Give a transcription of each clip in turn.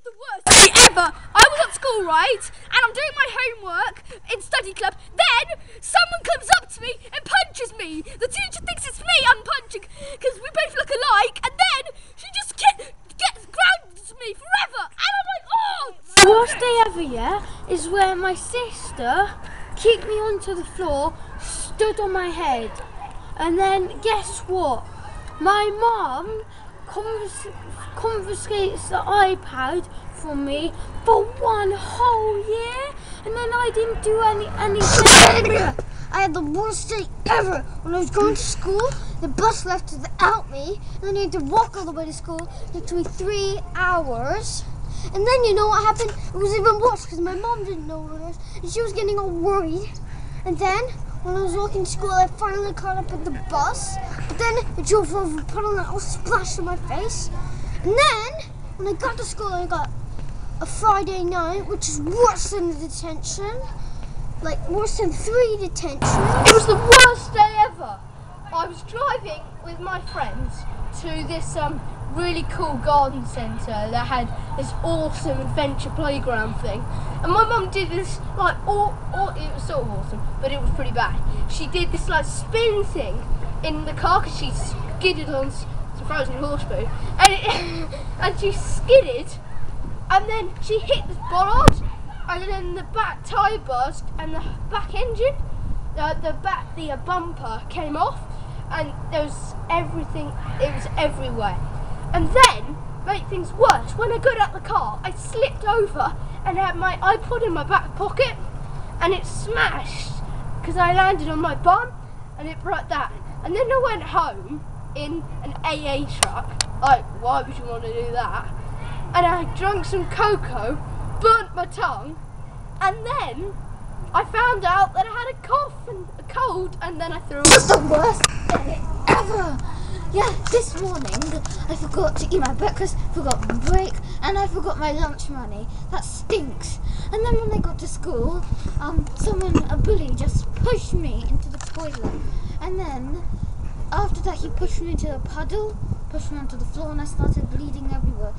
the worst day ever. I was at school, right? And I'm doing my homework in study club. Then someone comes up to me and punches me. The teacher thinks it's me I'm punching because we both look alike. And then she just grounds me forever. And I'm like, oh! The worst day ever, yeah, is where my sister kicked me onto the floor, stood on my head. And then guess what? My mum confiscates the iPad from me for 1 whole year, and then I didn't do anything. I had the worst day ever. When I was going to school, the bus left without me, and then I had to walk all the way to school. It took me 3 hours. And then you know what happened? It was even worse because my mom didn't know this, and she was getting all worried. And then when I was walking to school, I finally caught up with the bus. But then it drove over, put on a little splash on my face. And then when I got to school, I got a Friday night, which is worse than the detention. Like worse than 3 detentions. It was the worst day ever. I was driving with my friends to this really cool garden centre that had this awesome adventure playground thing, and my mum did this like it was sort of awesome, but it was pretty bad. She did this like spin thing in the car because she skidded on some frozen horse poo, and she skidded, and then she hit the bollard, and then the back tyre burst, and the back engine, the bumper came off, and there was everything. It was everywhere. And then, make things worse, when I got out the car, I slipped over and had my iPod in my back pocket, and it smashed because I landed on my bum, and it broke that. And then I went home in an AA truck. Like, why would you want to do that? And I drank some cocoa, burnt my tongue, and then I found out that I had a cough and a cold, and then I threw up. It's the worst day ever. Yeah, this morning I forgot to eat my breakfast, forgot my break, and I forgot my lunch money. That stinks. And then when I got to school, a bully just pushed me into the toilet. And then after that he pushed me into a puddle, pushed me onto the floor, and I started bleeding everywhere.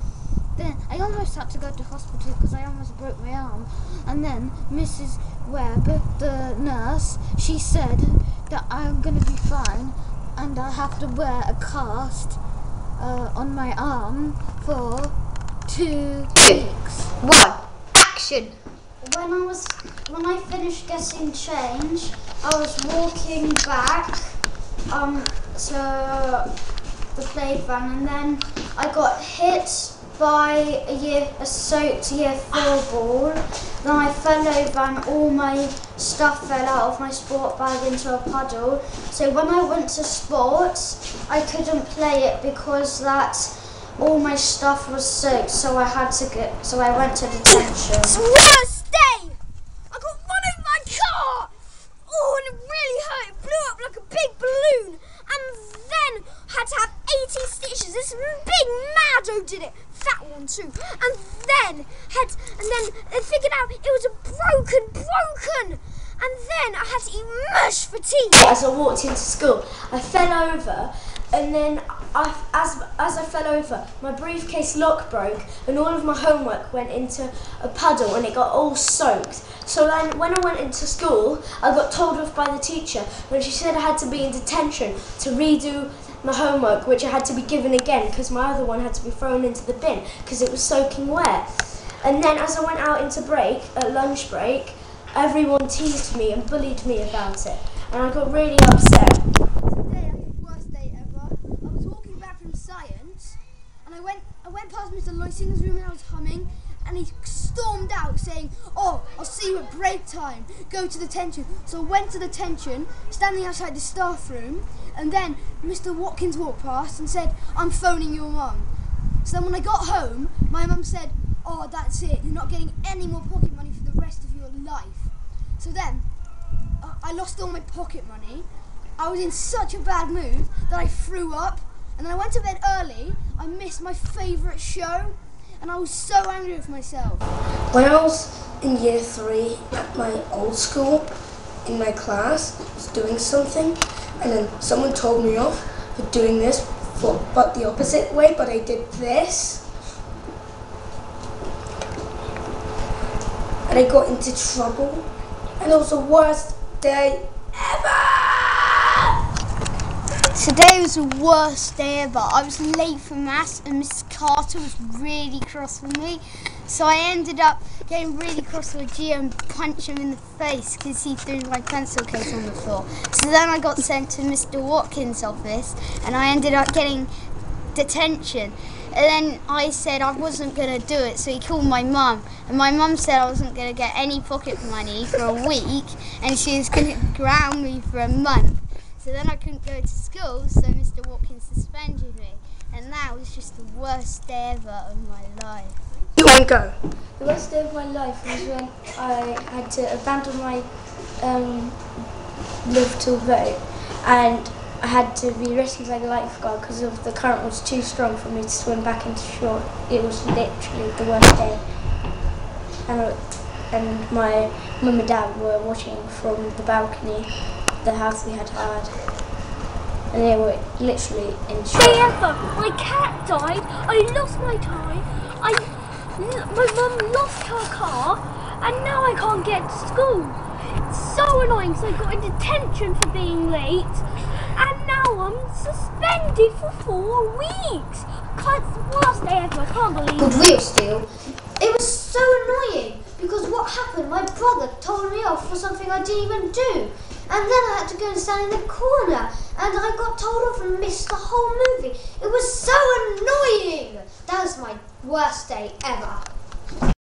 Then I almost had to go to hospital because I almost broke my arm. And then Mrs. Webb, the nurse, she said that I'm going to be fine and I'll have to wear a cast on my arm for 2 weeks. 1. Action. When I finished getting changed, I was walking back to the playground, and then I got hit by a soaked year 4 ball. Then I fell over and all my stuff fell out of my sport bag into a puddle. So when I went to sports, I couldn't play it because all my stuff was soaked. So I went to detention. It's the worst day! I got run over my car! Oh, and it really hurt. It blew up like a big balloon. And then had to have 18 stitches. This big Mado did it. Fat one too. And then I figured out it was a broken. And then I had to eat mush for tea. As I walked into school, I fell over, and then as I fell over, my briefcase lock broke, and all of my homework went into a puddle, and it got all soaked. So then, when I went into school, I got told off by the teacher when she said I had to be in detention to redo my homework, which I had to be given again because my other one had to be thrown into the bin because it was soaking wet. And then as I went out into lunch break, everyone teased me and bullied me about it, and I got really upset. Today, the worst day ever. I was walking back from science, and I went past Mr. Loising's room, and I was humming, and he stormed out saying, "Oh, I'll see you at break time. Go to detention." So I went to detention, standing outside the staff room, and then Mr. Watkins walked past and said, "I'm phoning your mum." So then when I got home, my mum said, "Oh, that's it. You're not getting any more pocket money for the rest of your life." So then I lost all my pocket money. I was in such a bad mood that I threw up, and then I went to bed early. I missed my favourite show, and I was so angry with myself. When I was in year 3 at my old school, in my class, I was doing something, and then someone told me off for doing this, but the opposite way, but I did this. and I got into trouble, and it was the worst day ever. Today was the worst day ever. I was late for maths and Mrs. Carter was really cross with me. So I ended up getting really cross with Gio and punching him in the face because he threw my pencil case on the floor. So then I got sent to Mr. Watkins' office and I ended up getting detention. And then I said I wasn't going to do it, so he called my mum. And my mum said I wasn't going to get any pocket money for a week and she was going to ground me for a month. So then I couldn't go to school, so Mr. Watkins suspended me. And that was just the worst day ever of my life. You won't go. The worst day of my life was when I had to abandon my Liverpool boat and I had to be rescued by the lifeguard because the current was too strong for me to swim back into shore. It was literally the worst day. And my mum and dad were watching from the balcony the house we had hired. And they were literally in shock. Day ever. My cat died. I lost my tie. My mum lost her car, and now I can't get to school. It's so annoying. So I got in detention for being late, and now I'm suspended for 4 weeks. It's the worst day ever. I can't believe Good it. wheel steal. It was so annoying because what happened? My brother told me off for something I didn't even do. And then I had to go and stand in the corner and I got told off and missed the whole movie. It was so annoying. That was my worst day ever.